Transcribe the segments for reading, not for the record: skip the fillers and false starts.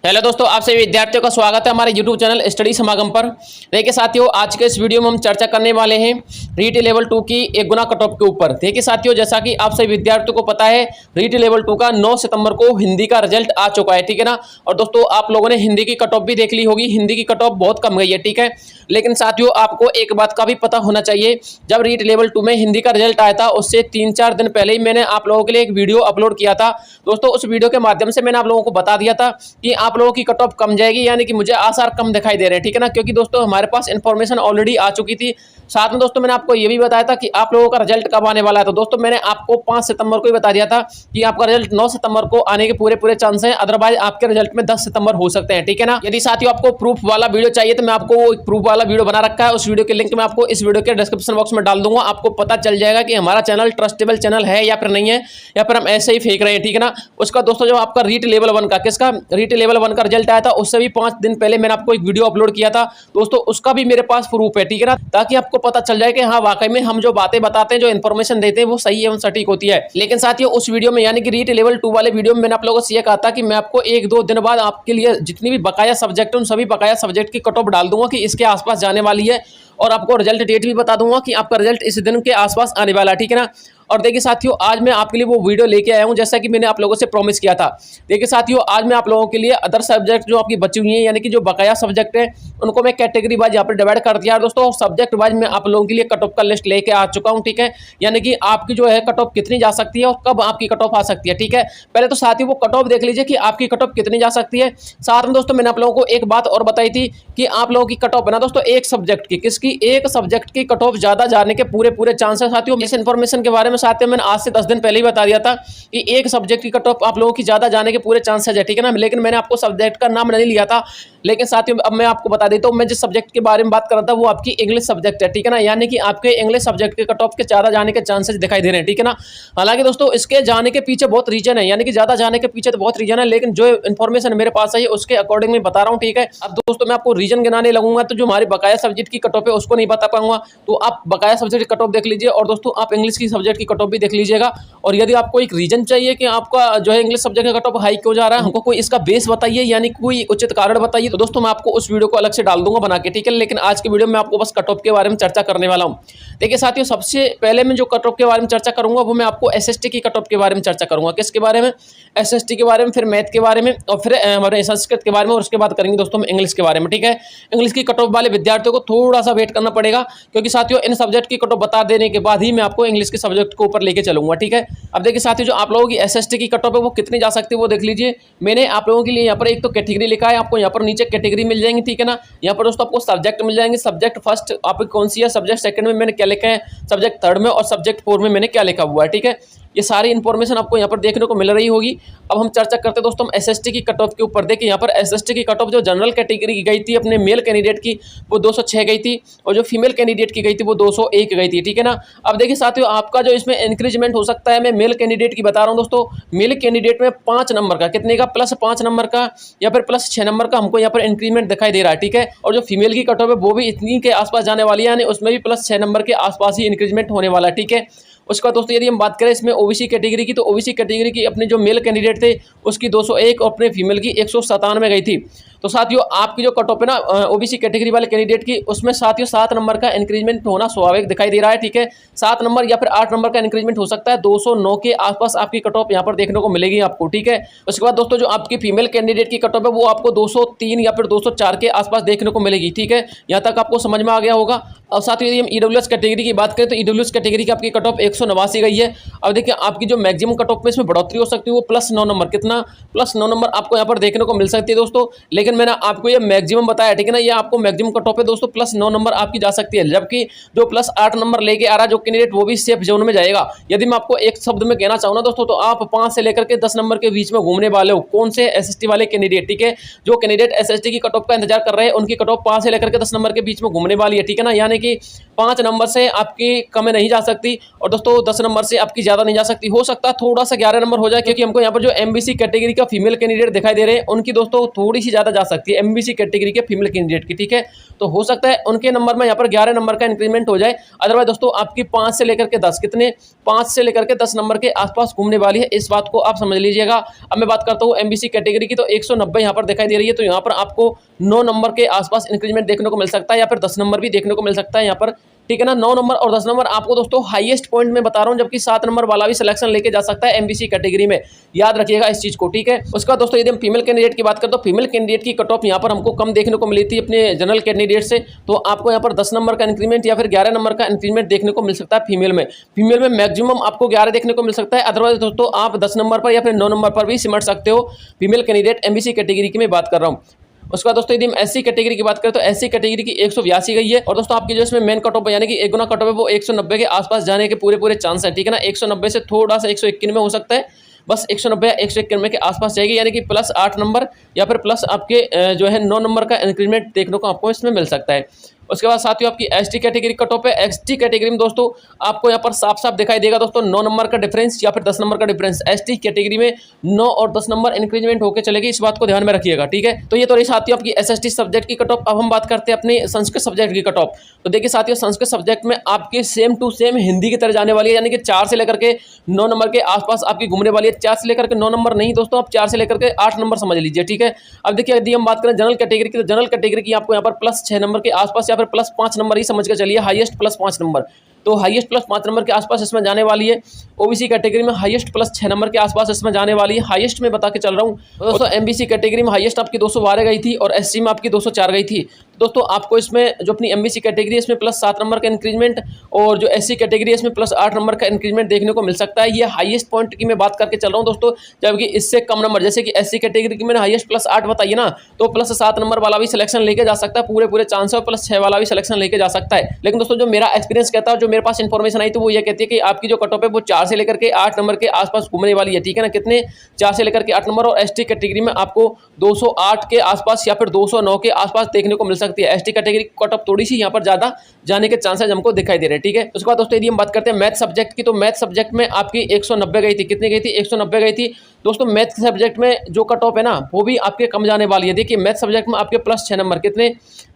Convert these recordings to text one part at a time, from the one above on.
पहले दोस्तों आप सभी विद्यार्थियों का स्वागत है हमारे YouTube चैनल स्टडी समागम पर। देखिए साथियों, आज के इस वीडियो में हम चर्चा करने वाले हैं रीट लेवल 2 की 1 गुना कट ऑफ के ऊपर। देखिए साथियों, जैसा कि आप सभी विद्यार्थियों को पता है, रीट लेवल 2 का 9 सितंबर को हिंदी का रिजल्ट आ चुका है, ठीक है ना। और दोस्तों आप लोगों ने हिंदी की कट ऑफ भी देख ली होगी। हिंदी की कट ऑफ बहुत कम गई है, ठीक है। लेकिन साथियों आपको एक बात का भी पता होना चाहिए, जब रीट लेवल 2 में हिंदी का रिजल्ट आया था उससे 3-4 दिन पहले ही मैंने आप लोगों के लिए एक वीडियो अपलोड किया था। दोस्तों उस वीडियो के माध्यम से मैंने आप लोगों को बता दिया था कि आप लोगों की कट ऑफ कम जाएगी, यानी कि मुझे आसार कम दिखाई दे रहे हैं, ठीक है ना। क्योंकि दोस्तों हमारे पास इंफॉर्मेशन ऑलरेडी आ चुकी थी। साथ में दोस्तों मैंने आपको ये भी बताया था कि आप लोगों का रिजल्ट कब आने वाला है। तो दोस्तों मैंने आपको 5 सितंबर को ही बता दिया था कि आपका रिजल्ट 9 सितंबर को आने के पूरे चांस हैं, अदरवाइज आपके रिजल्ट में 10 सितंबर हो सकते हैं, ठीक है ना। यदि साथियों आपको प्रूफ वाला वीडियो चाहिए तो मैं आपको वो प्रूफ वाला वीडियो बना रखा है, उस वीडियो के लिंक मैं आपको इस वीडियो के डिस्क्रिप्शन बॉक्स में डाल दूंगा। आपको पता चल जाएगा कि हमारा चैनल ट्रस्टेबल चैनल है या फिर नहीं है, या फिर हम ऐसे ही फेंक रहे हैं, ठीक है ना। उसका दोस्तों जो आपका रीट लेवल 1 का रीट लेवल 1 का रिजल्ट आया था उससे भी 5 दिन पहले मैंने आपको एक वीडियो अपलोड किया था दोस्तों, उसका भी मेरे पास प्रूफ है, ठीक है ना। ताकि आपको पता चल जाए कि हाँ वाकई में हम जो बातें बताते हैं, जो इन्फॉर्मेशन देते हैं वो सही एवं सटीक होती है। लेकिन साथियों उस वीडियो में यानी कि रीट लेवल 2 वाले वीडियो में मैंने आप लोगों से ये कहा था कि मैं आपको 1-2 दिन बाद आपके लिए जितनी भी बकाया सब्जेक्ट है उन सभी बकाया सब्जेक्ट की कट ऑफ डाल दूंगा कि इसके आसपास जाने वाली है, और आपको रिजल्ट डेट भी बता दूंगा कि आपका रिजल्ट इस दिन के आसपास आने वाला है, ठीक है ना। और देखिए साथियों, आज मैं आपके लिए वो वीडियो लेके आया हूं जैसा कि मैंने आप लोगों से प्रॉमिस किया था। देखिए साथियों, आज मैं आप लोगों के लिए अदर सब्जेक्ट जो आपकी बची हुई हैं, यानी कि जो बकाया सब्जेक्ट है उनको मैं कैटेगरी वाइज यहाँ पर डिवाइड कर दिया है दोस्तों। सब्जेक्ट वाइज मैं आप लोगों के लिए कट ऑफ का लिस्ट लेके आ चुका हूँ, ठीक है। यानी कि आपकी जो है कट ऑफ कितनी जा सकती है और कब आपकी कट ऑफ आ सकती है, ठीक है। पहले तो साथियों वो कट ऑफ देख लीजिए कि आपकी कट ऑफ कितनी जा सकती है। साथ में दोस्तों मैंने आप लोगों को एक बात और बताई थी कि आप लोगों की कट ऑफ है ना दोस्तों, एक सब्जेक्ट की, किसकी, एक सब्जेक्ट की कट ऑफ ज्यादा जाने के पूरे चांस है साथियों। इस इन्फॉर्मेशन के बारे में साथियों मैंने आज से 10 दिन पहले ही बता दिया था कि एक सब्जेक्ट की कट ऑफ आप लोगों की ज्यादा जाने के पूरे चांसेस है, ठीक है ना। लेकिन मैंने आपको सब्जेक्ट का नाम नहीं लिया था। लेकिन साथियों अब मैं आपको बता देता हूं, मैं जिस सब्जेक्ट के बारे में बात कर रहा था वो आपकी इंग्लिश सब्जेक्ट है, ठीक है ना। यानी कि आपके इंग्लिश सब्जेक्ट के कट ऑफ के ज्यादा जाने के चांसेस दिखाई दे रहे हैं, ठीक है ना। हालांकि दोस्तों इसके जाने के पीछे बहुत रीजन है, यानी कि ज्यादा जाने के पीछे तो बहुत रीजन है, लेकिन जो इन्फॉर्मेशन मेरे पास है उसके अकॉर्डिंग मैं बता रहा हूँ, ठीक है। अब दोस्तों मैं आपको रीजन गिनाने लगूंगा तो जो हमारे बकाया सब्जेक्ट की कट ऑफ है उसको नहीं बता पाऊंगा। तो आप बकाया सब्जेक्ट की कट ऑफ देख लीजिए, और दोस्तों आप इंग्लिश की सब्जेक्ट की कट ऑफ भी देख लीजिएगा। और यदि आपको एक रीजन चाहिए कि आपका जो है इंग्लिश सब्जेक्ट का कट ऑफ हाई क्यों जा रहा है, हमको कोई इसका बेस बताइए, यानी कोई उचित कारण बताइए, तो दोस्तों मैं आपको उस वीडियो को अलग से डाल दूंगा बना के, ठीक है। लेकिन आज की वीडियो में आपको बस कट ऑफ के बारे में चर्चा करने वाला हूं। देखिए साथियों, सबसे पहले मैं जो कट ऑफ के बारे में चर्चा करूंगा वो मैं आपको एसएसटी की कट ऑफ के बारे में चर्चा करूंगा। किसके बारे में? एसएसटी के बारे में, फिर मैथ के बारे में, और फिर हमारे संस्कृत के बारे में, और उसके बाद करेंगे दोस्तों हम इंग्लिश के बारे में, ठीक है। इंग्लिश की कट ऑफ वाले विद्यार्थियों को थोड़ा सा वेट करना पड़ेगा, क्योंकि साथियों इन सब्जेक्ट की कट ऑफ बता देने के बाद ही मैं आपको इंग्लिश के सब्जेक्ट को ऊपर लेके चलूंगा, ठीक है। अब देखिए साथियों, जो आप लोगों की एसएसटी की कट ऑफ है वो कितनी जा सकती है वो देख लीजिए। मैंने आप लोगों के लिए यहाँ पर एक तो कैटेगरी लिखा है, आपको यहाँ पर नीचे कैटेगरी मिल जाएंगी, ठीक है ना। यहाँ पर दोस्तों आपको सब्जेक्ट मिल जाएंगे। सब्जेक्ट फर्स्ट आपकी कौन सी है, सब्जेक्ट सेकंड में मैंने क्या लिखा है, सब्जेक्ट थर्ड में, और सब्जेक्ट 4 में मैंने क्या लिखा हुआ है, ठीक है। ये सारी इन्फॉर्मेशन आपको यहाँ पर देखने को मिल रही होगी। अब हम चर्चा करते हैं दोस्तों हम एसएसटी की कट ऑफ के ऊपर। देखिए यहाँ पर एसएसटी की कट ऑफ जो जनरल कैटेगरी की गई थी अपने मेल कैंडिडेट की वो 206 गई थी, और जो फीमेल कैंडिडेट की गई थी वो 201 गई थी, ठीक है ना। अब देखिए साथियों, आपका जो इसमें इंक्रीजमेंट हो सकता है, मैं मेल कैंडिडेट की बता रहा हूँ दोस्तों। मेल कैंडिडेट में 5 नंबर का, कितने का, +5 नंबर का या फिर +6 नंबर का हमको यहाँ पर इंक्रीमेंट दिखाई दे रहा है, ठीक है। और जो फीमेल की कट ऑफ है वो भी इतनी के आसपास जाने वाली है, यानी उसमें भी +6 नंबर के आसपास ही इंक्रीजमेंट होने वाला है, ठीक है। उसके बाद दोस्तों यदि हम बात करें इसमें ओबीसी कैटेगरी की, तो ओबीसी कैटेगरी की अपने जो मेल कैंडिडेट थे उसकी 201 और अपने फीमेल की 197 गई थी। तो साथियों आपकी जो कट ऑफ है ना ओबीसी कैटेगरी वाले कैंडिडेट की, उसमें साथियों 7 नंबर का इंक्रीजमेंट होना स्वाभाविक दिखाई दे रहा है, ठीक है। 7 नंबर या फिर 8 नंबर का इंक्रीजमेंट हो सकता है। 209 के आसपास आपकी कट ऑफ यहाँ पर देखने को मिलेगी आपको, ठीक है। उसके बाद दोस्तों जो आपकी फीमेल कैंडिडेट की कट ऑफ है वो आपको 203 या फिर 204 के आसपास देखने को मिलेगी, ठीक है। यहाँ तक आपको समझ में आ गया होगा। और साथियों यदि हम ईडब्ल्यूएस कैटेगरी की बात करें तो ईडब्ल्यूएस कैटेगरी की आपकी कट ऑफ 189 गई है। अब देखिए आपकी जो मैक्सिमम कट ऑफ में इसमें बढ़ोतरी हो सकती है वो +9 नंबर, कितना, +9 नंबर आपको यहाँ पर देखने को मिल सकती है दोस्तों। लेकिन मैंने आपको ये मैक्सिमम बताया, ठीक है ना। ये आपको मैक्सिमम कट ऑफ है दोस्तों, +9 नंबर आपकी जा सकती है, जबकि जो +8 नंबर लेके आ रहा है जो कैंडिडेट वो भी सेफ जोन में जाएगा। यदि मैं आपको एक शब्द में कहना चाहूँ ना दोस्तों, तो आप 5 से लेकर के 10 नंबर के बीच में घूमने वाले हो। कौन से? एसएसटी वाले कैंडिडेट, ठीक है। जो कैंडिडेट एसएसटी की कट ऑफ का इंतजार कर रहे हैं उनकी कट ऑफ 5 से लेकर के 10 नंबर के बीच में घूमने वाली है, ठीक है ना। यानी कि 5 नंबर से आपकी कम नहीं जा सकती और दोस्तों 10 नंबर से आपकी ज़्यादा नहीं जा सकती। हो सकता है थोड़ा सा 11 नंबर हो जाए, क्योंकि हमको यहाँ पर जो एमबीसी कैटेगरी का फीमेल कैंडिडेट दिखाई दे रहे हैं उनकी दोस्तों थोड़ी सी ज़्यादा जा सकती है एमबीसी कैटेगरी के फीमेल कैंडिडेट की, ठीक है। तो हो सकता है उनके नंबर में यहाँ पर 11 नंबर का इंक्रीमेंट हो जाए। अदरवाइज दोस्तों आपकी 5 से लेकर के 10 कितने 5 से लेकर के 10 नंबर के आसपास घूमने वाली है, इस बात को आप समझ लीजिएगा। अब मैं बात करता हूँ एमबीसी कैटेगरी की, तो 190 यहाँ पर दिखाई दे रही है। तो यहाँ पर आपको 9 नंबर के आसपास इंक्रीमेंट देखने को मिल सकता है या फिर 10 नंबर भी देखने को मिल सकता है यहाँ पर, ठीक है ना। 9 नंबर और 10 नंबर आपको दोस्तों हाईएस्ट पॉइंट में बता रहा हूं, जबकि 7 नंबर वाला भी सिलेक्शन लेके जा सकता है एमबीसी कैटेगरी में, याद रखिएगा इस चीज को, ठीक है। उसका दोस्तों यदि हम फीमेल कैंडिडेट की बात करें तो फीमेल कैंडिडेट की कट ऑफ यहाँ पर हमको कम देखने को मिली थी अपने जनरल कैंडिडेट से। तो आपको यहाँ पर 10 नंबर का इंक्रीमेंट या फिर 11 नंबर का इंक्रीमेंट देखने को मिल सकता है फीमेल में। फीमेल में मैक्सिमम आपको 11 देखने को मिल सकता है। अदरवाइज दोस्तों आप 10 नंबर पर या फिर 9 नंबर पर भी सिमट सकते हो फीमेल कैंडिडेट एमबीसी कैटेगरी की मैं बात कर रहा हूँ। उसका दोस्तों यदि हम एससी कैटेगरी की बात करें तो एससी कैटेगरी की 182 गई है और दोस्तों आपकी जो इसमें मेन कट ऑफ यानी कि एक गुना कट ऑफ है वो 190 के आसपास जाने के पूरे चांस है, ठीक है ना। 190 से थोड़ा सा 191 में हो सकता है, बस 190 या 191 के आसपास जाएगी, यानी कि प्लस 8 नंबर या फिर प्लस आपके जो है 9 नंबर का इंक्रीमेंट देखने को आपको इसमें मिल सकता है। उसके बाद साथियों आपकी एसटी कैटेगरी कट ऑफ है। एसटी कैटेगरी में दोस्तों आपको यहाँ पर साफ साफ दिखाई देगा दोस्तों 9 नंबर का डिफरेंस या फिर 10 नंबर का डिफरेंस। एसटी कैटेगरी में 9 और 10 नंबर इंक्रीमेंट होकर चलेगी, इस बात को ध्यान में रखिएगा, ठीक है। तो ये तो रही साथियों आपकी एसएसटी सब्जेक्ट की कट ऑफ। अब हम बात करते हैं अपने संस्कृत सब्जेक्ट की कट ऑफ। तो देखिए साथियों संस्कृत सब्जेक्ट में आपकी सेम टू सेम हिंदी की तरह जाने वाली है, यानी कि 4 से लेकर के 9 नंबर के आसपास आपकी घूमने वाली है। 4 से लेकर के 9 नंबर नहीं दोस्तों, आप 4 से लेकर के 8 नंबर समझ लीजिए, ठीक है। अब देखिए यदि हम बात करें जनरल कैटेगरी की, तो जनरल कैटेगरी की आपको यहाँ पर प्लस 6 नंबर के आसपास या फिर प्लस 5 नंबर ही समझ के चलिए, हाईएस्ट प्लस 5 नंबर। तो हाईएस्ट प्लस 5 नंबर के आसपास इसमें जाने वाली है। ओबीसी कैटेगरी में हाईएस्ट प्लस 6 नंबर के आसपास इसमें जाने वाली है, हाईएस्ट में बता के चल रहा हूँ दोस्तों। एमबीसी कैटेगरी में हाईएस्ट आपकी 212 गई थी और एससी में आपकी 204 गई थी। दोस्तों आपको इसमें जो अपनी एमबीसी कैटेगरी है इसमें प्लस 7 नंबर का इंक्रीजमेंट और जो एससी कैटेगरी है इसमें प्लस 8 नंबर का इंक्रीजमेंट देखने को मिल सकता है। ये हाईएस्ट पॉइंट की मैं बात करके चल रहा हूँ दोस्तों, जबकि इससे कम नंबर जैसे कि एससी कैटेगरी की मैंने हाईएस्ट प्लस 8 बताइए ना, तो प्लस 7 नंबर वाला भी सिलेक्शन लेके जा सकता है, पूरे चांस है, प्लस 6 वाला भी सिलेक्शन लेके जा सकता है। लेकिन दोस्तों जो मेरा एक्सपीरियंस कहता है, जो मेरे पास इन्फॉर्मेशन आई तो वो ये कहती है कि आपकी जो कट ऑफ है वो 4 से लेकर के 8 नंबर के आसपास घूमने वाली है, ठीक है ना। कितने 4 से लेकर के 8 नंबर, और एसटी कैटेगरी में आपको 208 के आसपास या फिर 209 के आसपास देखने को मिल सकती है। एसटी कैटेगरी कट ऑफ थोड़ी सी यहाँ पर ज्यादा जाने के चांसेस हमको दिखाई दे रहे हैं, ठीक है। उसके बाद दोस्तों यदि हम बात करते हैं मैथ सब्जेक्ट की, तो मैथ सब्जेक्ट में आपकी 190 गई थी। कितनी गई थी? 190 गई थी दोस्तों। मैथ सब्जेक्ट में जो कट ऑफ है ना वो भी आपके कम जाने वाली है। देखिए मैथ सब्जेक्ट में आपके प्लस 6 नंबर, कितने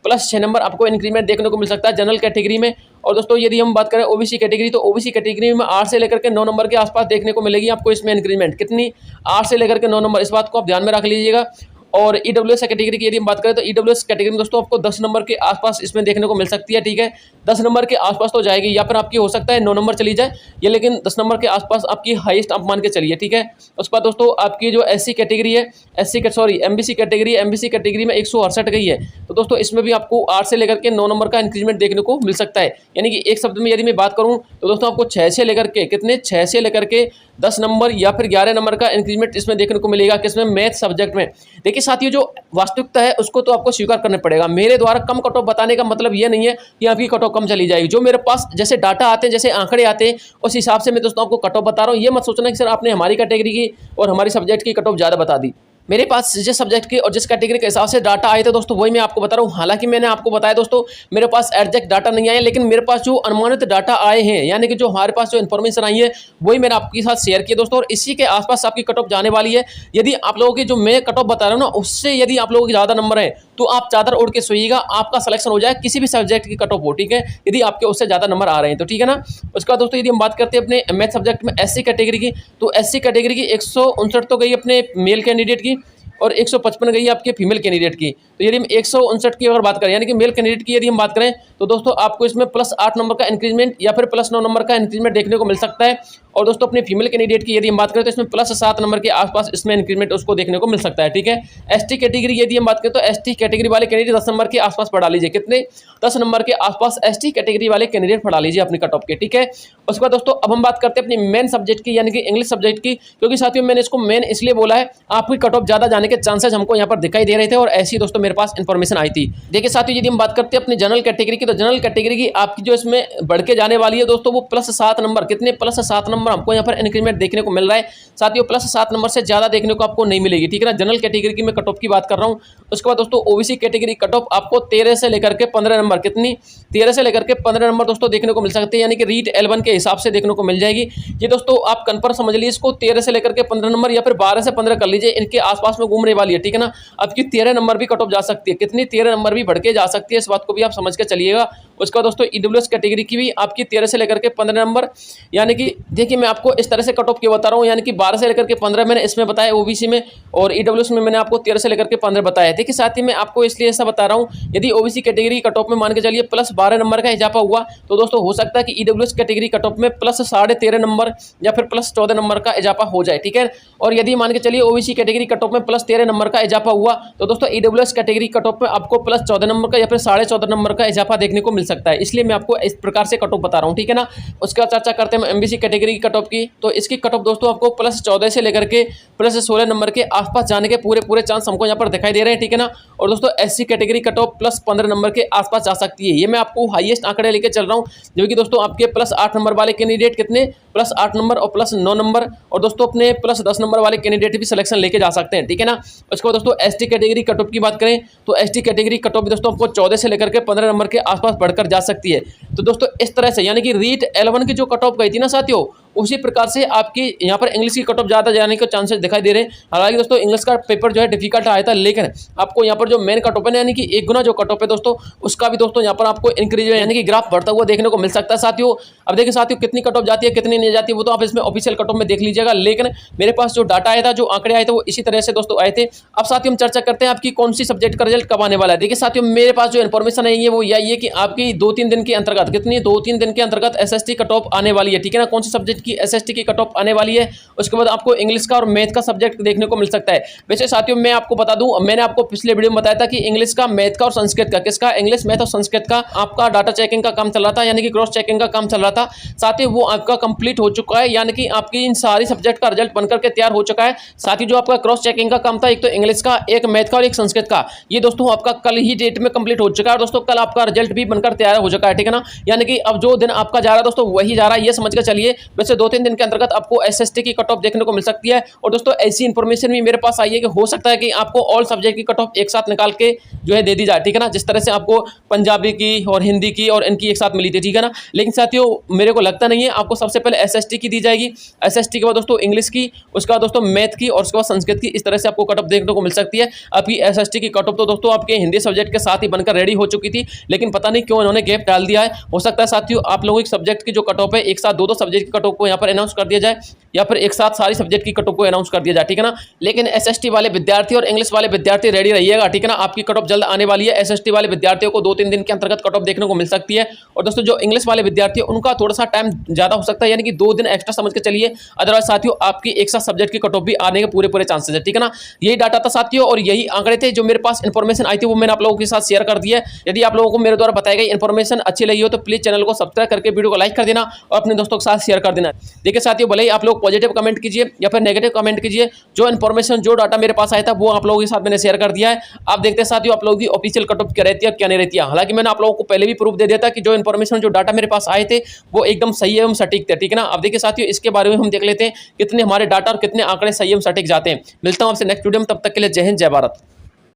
प्लस 6 नंबर आपको इंक्रीमेंट देखने को मिल सकता है जनरल कैटेगरी में। और दोस्तों यदि हम बात करें ओबीसी कैटेगरी, तो ओबीसी कैटेगरी में 8 से लेकर के 9 नंबर के आसपास देखने को मिलेगी आपको इसमें इंक्रीमेंट। कितनी? 8 से लेकर के 9 नंबर, इस बात को आप ध्यान में रख लीजिएगा। और ईडब्ल्यूएस कैटेगरी की यदि हम बात करें तो ईडब्ल्यूएस कैटेगरी में दोस्तों आपको 10 नंबर के आसपास इसमें देखने को मिल सकती है, ठीक है। 10 नंबर के आसपास तो जाएगी, या फिर आपकी हो सकता है 9 नंबर चली जाए ये, लेकिन 10 नंबर के आसपास आपकी हाईएस्ट आप मान के चलिए, ठीक है। उसके बाद दोस्तों आपकी जो एससी कैटेगरी है, एमबीसी कैटेगरी है, एमबीसी कैटेगरी में 168 गई है। तो दोस्तों इसमें भी आपको 8 से लेकर के 9 नंबर का इंक्रीमेंट देखने को मिल सकता है। यानी कि एक शब्द में यदि मैं बात करूं तो दोस्तों आपको 6 से लेकर के कितने 6 से लेकर के 10 नंबर या फिर 11 नंबर का इंक्रीमेंट इसमें देखने को मिलेगा, किसमें? मैथ सब्जेक्ट में। देखिए साथियों जो वास्तविकता है उसको तो आपको स्वीकार करना पड़ेगा। मेरे द्वारा कम कट ऑफ बताने का मतलब ये नहीं है कि आपकी कट ऑफ कम चली जाएगी। जो मेरे पास जैसे डाटा आते हैं, जैसे आंकड़े आते हैं, उस हिसाब से मैं दोस्तों आपको कट ऑफ बता रहा हूँ। ये मत सोचना कि सर आपने हमारी कैटेगरी की और हमारी सब्जेक्ट की कट ऑफ ज़्यादा बता दी। मेरे पास जिस सब्जेक्ट के और जिस कैटेगरी के हिसाब से डाटा आए थे दोस्तों वही मैं आपको बता रहा हूँ। हालांकि मैंने आपको बताया दोस्तों मेरे पास एग्जैक्ट डाटा नहीं आए, लेकिन मेरे पास जो अनुमानित डाटा आए हैं, यानी कि जो हमारे पास जो इन्फॉर्मेशन आई है वही मैंने आपके साथ शेयर किया दोस्तों। और इसी के आसपास आपकी कट ऑफ जाने वाली है। यदि आप लोगों की जो मैं कट ऑफ बता रहा हूँ ना उससे यदि आप लोगों के ज़्यादा नंबर है तो आप चादर ओढ़ के सोइएगा, आपका सिलेक्शन हो जाए किसी भी सब्जेक्ट की कट ऑफ हो, ठीक है, यदि आपके उससे ज़्यादा नंबर आ रहे हैं तो, ठीक है ना। उसका दोस्तों यदि हम बात करते हैं अपने मैथ सब्जेक्ट में एससी कैटेगरी की, तो एससी कैटेगरी की 159 तो गई अपने मेल कैंडिडेट की और 155 गई आपके फीमेल कैंडिडेट की। तो यदि हम 159 की अगर बात करें यानी कि मेल कैंडिडेट की यदि हम बात करें तो दोस्तों आपको इसमें प्लस 8 नंबर का इंक्रीजमेंट या फिर प्लस 9 नंबर का इंक्रीजमेंट देखने को मिल सकता है। और दोस्तों अपने फीमेल कैंडिडेट की यदि हम बात करें तो इसमें प्लस 7 नंबर के आसपास इसमें इंक्रीजमेंट उसको देखने को मिल सकता है, ठीक है। एसटी कैटेगरी यदि हम बात करें तो एसटी कैटेगरी वाले कैंडिडेट 10 नंबर के आसपास पढ़ा लीजिए। कितने? 10 नंबर के आसपास एसटी कैटेगरी वाले कैंडिडेट पढ़ा लीजिए अपनी कट ऑफ के, ठीक है। उसके बाद दोस्तों अब हम बात करते हैं अपनी मेन सब्जेक्ट की यानी कि इंग्लिश सब्जेक्ट की, क्योंकि साथियों मैंने इसको मेन इसलिए बोला है आपकी कट ऑफ ज़्यादा जाने के चांसेस हमको यहाँ पर दिखाई दे रहे थे और ऐसी दोस्तों मेरे पास इन्फॉर्मेशन आई थी। देखिए साथियों यदि हम बात करते हैं अपनी जनरल कैटेगरी की, तो जनरल कैटेगरी की आपकी जो इसमें बढ़ के जाने वाली है दोस्तों वो प्लस 7 नंबर। कितने? प्लस 7 नंबर नंबर हमको यहाँ पर इंक्रीमेंट देखने को मिल रहा है साथियों, प्लस 7 नंबर से ज़्यादा देखने को आपको नहीं मिलेगी, ठीक है ना। जनरल कैटेगरी की मैं कट ऑफ की बात कर रहा हूँ। उसके बाद दोस्तों ओबीसी कैटेगरी कट ऑफ आपको 13 से लेकर के 15 नंबर, कितनी 13 से लेकर के 15 नंबर दोस्तों देखने को मिल सकते हैं, यानी कि रीट L1 के हिसाब से देखने को मिल जाएगी। ये दोस्तों आप कन्फर्म समझ लीजिए इसको, 13 से लेकर के 15 नंबर या फिर 12 से 15 कर लीजिए, इनके आसपास में घूमने वाली है, ठीक है ना। आपकी 13 नंबर भी कट ऑफ जा सकती है, कितनी 13 नंबर भी बढ़ के जा सकती है, इस बात को भी आप समझ के चलिएगा। उसका दोस्तों ईडब्ल्यूएस कैटेगरी की भी आपकी 13 से लेकर के 15 नंबर, यानी कि देखिए मैं आपको इस तरह से कट ऑफ क्यों बता रहा हूँ, यानी कि 12 से लेकर के 15 मैंने इसमें बताया ओबीसी में, और ईडब्ल्यूएस में मैंने आपको 13 से लेकर के 15 बताया। देखिए साथ ही मैं आपको इसलिए ऐसा बता रहा हूँ, यदि ओबीसी कैटेगरी कट ऑफ में मान के चलिए प्लस 12 नंबर का इजाफा हुआ तो दोस्तों हो सकता है कि ईडब्ल्यूएस कैटेगरी कट ऑफ में प्लस 13.5 नंबर या फिर प्लस 14 नंबर का इजाफा हो जाए, ठीक है। और यदि मान के चलिए ओबीसी कैटेगरी कट ऑफ में प्लस 13 नंबर का इजाफा हुआ तो दोस्तों ईडब्ल्यूएस कैटेगरी कट ऑफ में आपको प्लस 14 नंबर का या फिर 14.5 नंबर का इजाफा देखने को मिल सकता है, इसलिए मैं आपको इस प्रकार से कट ऑफ बता रहा हूँ, ठीक है ना। उसके बाद चर्चा करते हैं एमबीसी कैटेगरी की कट ऑफ की। तो इसकी कट ऑफ दोस्तों आपको प्लस 14 से लेकर के प्लस 16 नंबर के आसपास जाने के पूरे चांस हमको यहाँ पर दिखाई दे रहे हैं, ठीक है ना। और दोस्तों SC category cut off plus 15 number के आसपास जा सकती है, ये मैं आपको हाईएस्ट आंकड़े लेके चल रहा हूँ, जो कि दोस्तों आपके प्लस 8 नंबर वाले कैंडिडेट कितने प्लस 8 नंबर और प्लस 9 नंबर, और दोस्तों अपने प्लस 10 नंबर वाले कैंडिडेट भी सिलेक्शन लेके जा सकते हैं, ठीक है ना। उसके बाद दोस्तों एसटी कैटेगरी कट ऑफ की बात करें तो एसटी कैटेगरी कट ऑफ भी दोस्तों आपको 14 से लेकर के 15 नंबर के आसपास बढ़कर जा सकती है। तो दोस्तों इस तरह से यानी कि रीट L1 की जो कट ऑफ गई थी ना साथियों, उसी प्रकार से आपकी यहाँ पर इंग्लिश की कट ऑफ ज़्यादा जाने के चांसेस दिखाई दे रहे हैं। हालांकि दोस्तों इंग्लिश का पेपर जो है डिफिकल्ट आया था, लेकिन आपको यहाँ पर जो मेन कट ऑफ है यानी कि 1 गुना जो कट ऑफ है दोस्तों, उसका भी दोस्तों यहाँ पर आपको इंक्रीज यानी कि ग्राफ बढ़ता हुआ देखने को मिल सकता है साथियों। अब देखिए साथियों कितनी कट ऑफ जाती है कितनी नहीं जाती है वो तो आप इसमें ऑफिशियल कट ऑफ में देख लीजिएगा, लेकिन मेरे पास जो डाटा आया था, जो आंकड़े आए थे वो इसी तरह से दोस्तों आए थे। अब साथियों हम चर्चा करते हैं आपकी कौन सी सब्जेक्ट का रिजल्ट कब आने वाला है। देखिए साथियों मेरे पास जो इन्फॉर्मेशन है वो यही है कि आपकी 2-3 दिन के अंतर्गत, कितनी 2-3 दिन के अंतर्गत एसएसटी कट ऑफ आने वाली है, ठीक है ना। कौन सी सब्जेक्ट की एसएसटी की कट ऑफ आने वाली है, उसके बाद आपको इंग्लिश का और मैथ का सब्जेक्ट देखने को मिल सकता है। वैसे साथियों मैं आपको बता दूं, मैंने आपको पिछले वीडियो में बताया था कि इंग्लिश का, मैथ का और संस्कृत का, किसका इंग्लिश मैथ और संस्कृत का आपका डाटा चेकिंग का काम चल रहा था, यानी कि क्रॉस चेकिंग का काम चल रहा था। साथ ही वो आपका कंप्लीट हो चुका है, यानी कि आपकी इन सारी सब्जेक्ट का रिजल्ट बनकर के तैयार हो चुका है। साथ ही जो आपका क्रॉस चेकिंग का काम था, एक तो इंग्लिश का, एक मैथ का और एक संस्कृत का, ये दोस्तों आपका कल ही डेट में कंप्लीट हो चुका है। और दोस्तों कल आपका रिजल्ट भी बनकर तैयार हो चुका है, ठीक है ना। यानी कि अब जो दिन आपका जा रहा है दोस्तों वही जा रहा है, ये समझ के चलिए। वैसे 2-3 दिन के अंतर्गत आपको एसएसटी की कट ऑफ देखने को मिल सकती है। और दोस्तों ऐसी इन्फॉर्मेशन भी मेरे पास आई है कि हो सकता है कि आपको ऑल सब्जेक्ट की कट ऑफ एक साथ निकाल के जो है दे दी जाए, ठीक है ना। जिस तरह से आपको पंजाबी की और हिंदी की और इनकी एक साथ मिली थी, ठीक है ना। लेकिन साथियों मेरे को लगता नहीं है, आपको सबसे पहले एसएसटी की दी जाएगी, एसएसटी के बाद दोस्तों इंग्लिश की, उसके बाद दोस्तों मैथ की और उसके बाद संस्कृत की, इस तरह से आपको कट ऑफ देखने को मिल सकती है। आपकी एसएसटी की कट ऑफ तो दोस्तों आपके हिंदी सब्जेक्ट के साथ ही बनकर रेडी हो चुकी थी, लेकिन पता नहीं क्यों इन्होंने गैप डाल दिया है। हो सकता है साथियों आप लोगों की सब्जेक्ट की जो कट ऑफ है एक साथ 2-2 सब्जेक्ट की कट ऑफ को यहाँ पर अनाउंस कर दिया जाए, या फिर एक साथ सारी सब्जेक्ट की कट ऑफ को अनाउंस कर दिया जाए, ठीक है ना। लेकिन एसएसटी वाले विद्यार्थी और इंग्लिश वाले विद्यार्थी रेडी रहिएगा, ठीक है ना। आपकी कट ऑफ जल्द आने वाली है। एसएसटी वाले विद्यार्थियों को 2-3 दिन के अंतर्गत कट ऑफ देखने को मिल सकती है। और दोस्तों जो इंग्लिश वाले विद्यार्थी है उनका थोड़ा सा टाइम ज्यादा हो सकता है, यानी कि 2 दिन एक्स्ट्रा समझ के चलिए। अदरवाइज साथियों आपकी एक साथ सब्जेक्ट की कट ऑफ भी आने के पूरे चांसेस है, ठीक है ना। यही डाटा था साथियों और यही आंकड़े थे जो मेरे पास इन्फॉर्मेशन आई थी, वो मैंने आप लोगों के साथ शेयर कर दिया है। यदि आप लोगों को मेरे द्वारा बताई गई इन्फॉर्मेशन अच्छी लगी हो तो प्लीज चैनल को सब्सक्राइब करके वीडियो को लाइक कर देना और अपने दोस्तों के साथ शेयर कर देना। देखिए साथियों भले ही आप लोग पॉजिटिव कमेंट कीजिए या फिर नेगेटिव कमेंट कीजिए, जो इन्फॉर्मेशन जो डाटा मेरे पास आया था वो आप लोगों के साथ मैंने शेयर कर दिया है। आप देखते हैं साथियों आप लोगों की ऑफिशियल कट ऑफ क्या रहती है क्या नहीं रहती है। हालांकि मैंने आप लोगों को पहले भी प्रूफ दे दिया था कि जो इन्फॉर्मेशन जो डाटा मेरे पास आए थे वो एकदम सही एवं सटीक थे, ठीक है ना। अब देखिए साथियों इसके बारे में हम देख लेते हैं कितने हमारे डाटा और कितने आंकड़े सही एवं सटीक जाते हैं। मिलता हूं आपसे नेक्स्ट वीडियो में, तब तक के लिए जय हिंद जय भारत।